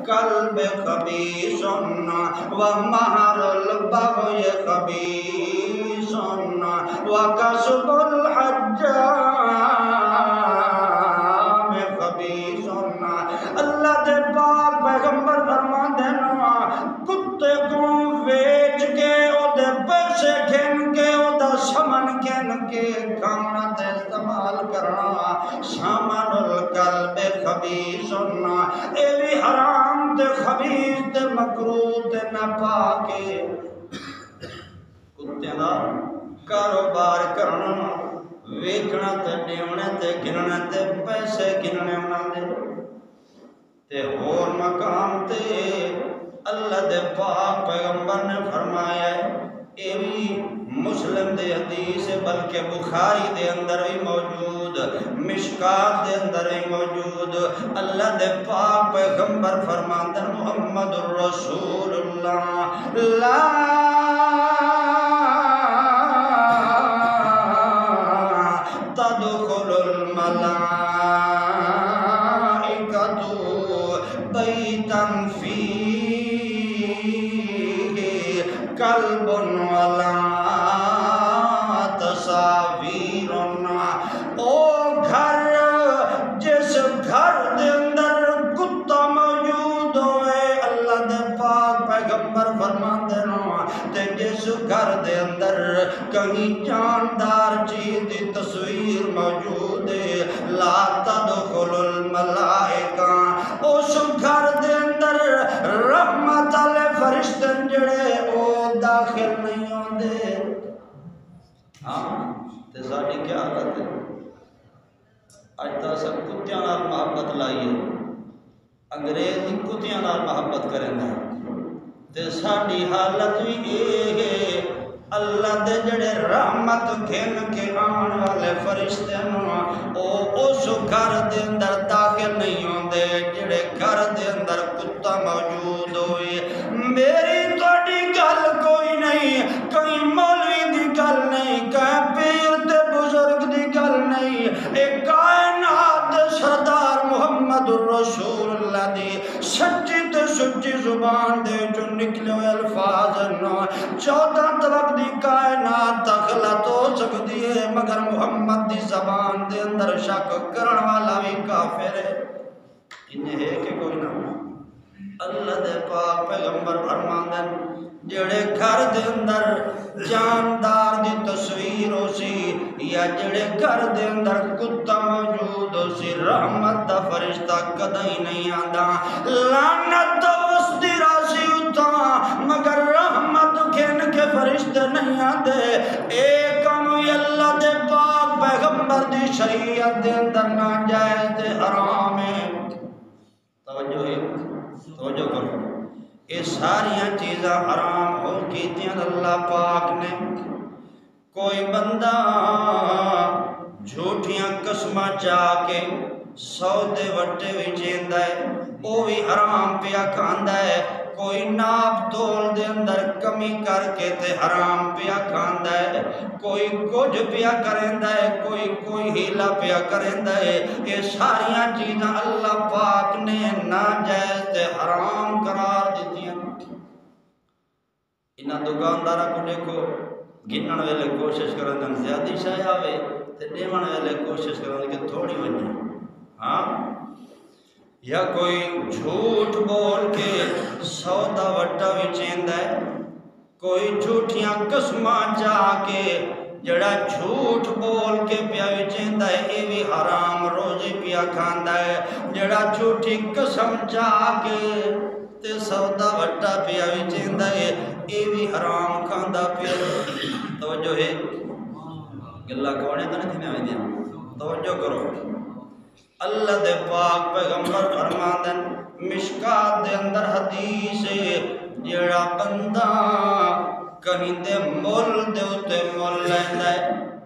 القلب خبیث ومہر البغی خبیث وکسب الحجام خبیث۔ اللہ دے پاک پیغمبر فرماندے نا کتے کو ویچ کے او دے پیسے گھن کے او دا سمن گھن کے کھانا تے استعمال کرنا سامان القلب خبیث، اے بھی حرام تے خبیث تے مکروہ تے ناپاک کتے دا کاروبار کرنا ویچنا تے دیونے تے گننے تے پیسے گننے دے تے اور مقام تے اللہ دے پاک پیغمبر نے فرمایا ہے، اے بھی مسلم دے حدیث بلکہ بخاری دے اندر ہی موجود، مشکات دے اندر ہی موجود۔ اللہ دے پاک پیغمبر فرماتے ہیں محمد الرسول اللہ لا تدخل الملائکۃ بیتا فیہ کلب ولا تصاویر، او گھر جس گھر دے اندر کتا موجود ہوئے اللہ دے پاک پیغمبر فرماندے نا تے جس گھر دے اندر کہیں جاندار چیز دی تصویر موجود ہے لا تدخل الملائکہ، اس گھر دے اندر رحمت علیہ فرشتن جڑے او داخل نہیں ہوندے۔ ہاں تے ساڑی کیا حالت ہے؟ اج تا سب کتیاں نال محبت لائیے، انگریز کتیاں نال محبت کریں گا تے ساڑی حالت بھی اے اللہ دے جڑے رحمت گھن کے آن والے فرشتے او اس گھر دے اندر داخل نہیں ہوندے جڑے گھر دے اندر کتا موجود ہوئے۔ میری توڑی گل کوئی نہیں، کہیں مولوی دی گل نہیں، کہیں پیر تے بزرگ دی گل نہیں، ایک کائنات دے سردار محمد الرسول اللہ دی سچی تے سچی زبان دے جو نکلے ہوئے الفاظ نو 14 طرف دی کائنات تخلط ہو سکتی ہے مگر محمد دی زبان دے اندر شک کرن والا بھی کافر ہے، انہیں ہے کہ کوئی نہ۔ اللہ دے پاک پیغمبر فرماندن جڑے گھر دے اندر جاندار دی تصویر ہو سی یا جڑے گھر دے اندر کتا موجود ہو سی رحمت دا فرشتہ کدائی نہیں آندا، لعنت دا وسطی راسی ہوتا مگر رحمت گھن کے فرشتے نہیں آندے۔ ایک کمی اللہ دے پاک پیغمبر دی شریعت دے اندر ناجائز تے حرام ہے۔ توجہ ہے، توجہ کرو، یہ ساریاں چیزاں حرام ہو کیتیاں اللہ پاک نے۔ کوئی بندہ جھوٹیاں قسماں چاہ کے سودے وٹے وچیندا ہے وہ بھی حرام پیا کھاندا ہے، کوئی ناپ تول دے اندر کمی کر کے تے حرام پیا کھاندا ہے، کوئی کچھ پیا کریندا ہے، کوئی ہیلا پیا کریندا ہے۔ یہ ساریاں چیزاں اللہ پاک نے ناجائز تے حرام قرار دیتیاں۔ انہاں دکانداراں کو دیکھو گنن ویلے کوشش کرن زیادہ شے آوے تے دیون ویلے کوشش کرن کہ تھوڑی ونجے، ہاں، یا کوئی جھوٹ بول کے سودا وٹا وچیندا ہے، کوئی جھوٹیاں قسماں چاہ کے جڑا جھوٹ بول کے پیا وچیندا ہے یہ بھی حرام روزی پیا کھاندا ہے، جڑا جھوٹی قسم چاہ کے تے سودا وٹا پیا وچیندا ہے یہ بھی حرام کھاندا پیا۔ توجہ ہے، گلا کونے تو نہیں تھینے ویندیاں، توجہ کرو۔ اللہ دے پاک پیغمبر فرماندن مشکات دے اندر حدیث جڑا بندہ کہیں دے مول دے اتے مول لیندا ہے،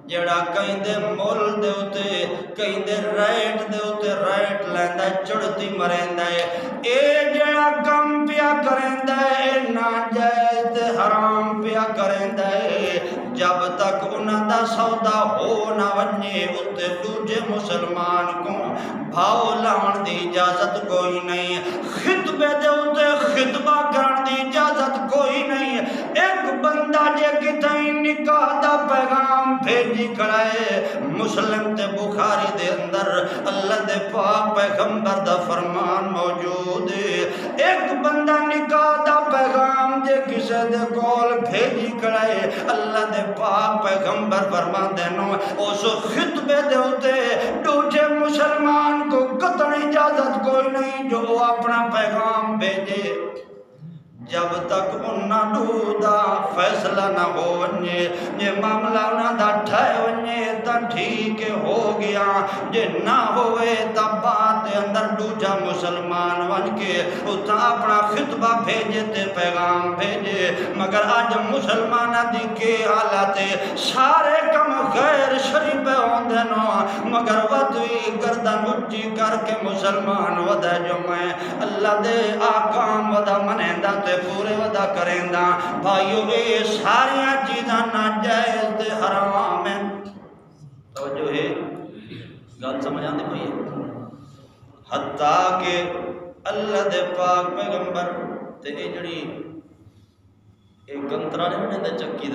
جڑا کہیں دے مول دے اتے کہیں دے ریٹ دے اتے ریٹ لیندا ہے، چڑھتی مریندا ہے، اے جڑا کم پیا کریندا ہے اے ناجائز تے حرام پیا کریندا ہے۔ جب تک انہاں دا سودا ہو نہ ونجے اتے دوجے مسلمان کو بھاؤ لاؤن دی اجازت کوئی نہیں۔ خطبے دے خطبہ کرن دی اجازت کوئی نہیں. ایک بندہ جے کتھیں نکاح دا پیغام بھیجی کھڑائے مسلم تے بخاری دے اندر اللہ دے پاک پیغمبر دا فرمان موجود ہے. ایک بندہ نکاح دا پیغام جے کسے دے کول بھیجی کھڑائے اللہ دے پاک پیغمبر فرمان دینو اس خطبے دے ہوتے دوجے مسلمان کو قطع اجازت کوئی نہیں جو اپنا پیغام بھیجے جب تک انہاں دو دا فیصلہ نہ ہو ونجے. یہ معاملہ انہاں دا ٹھائے ونجے تا ٹھیک ہو گیا. جے نہ ہوئے تا بات اندر دوجا مسلمان ون کے اتنا اپنا خطبہ بھیجے تے پیغام بھیجے. مگر آج مسلمانہ دی کے حالات سارے کم غیر شریف ہوندے نو مگر ودوی گردن اچھی کر کے مسلمان ودہ جو میں اللہ دے آقام ودہ منیندہ تے پورے ودا کریں دا. بھائیو اے ساریاں چیزاں ناجائز تے حرام ہیں. توجہ ہے گل سمجھ آندی پئی ہے. حتیٰ کہ اللہ دے پاک پیغمبر تے اے جڑی اے گنترا نے بنے دے چکی دا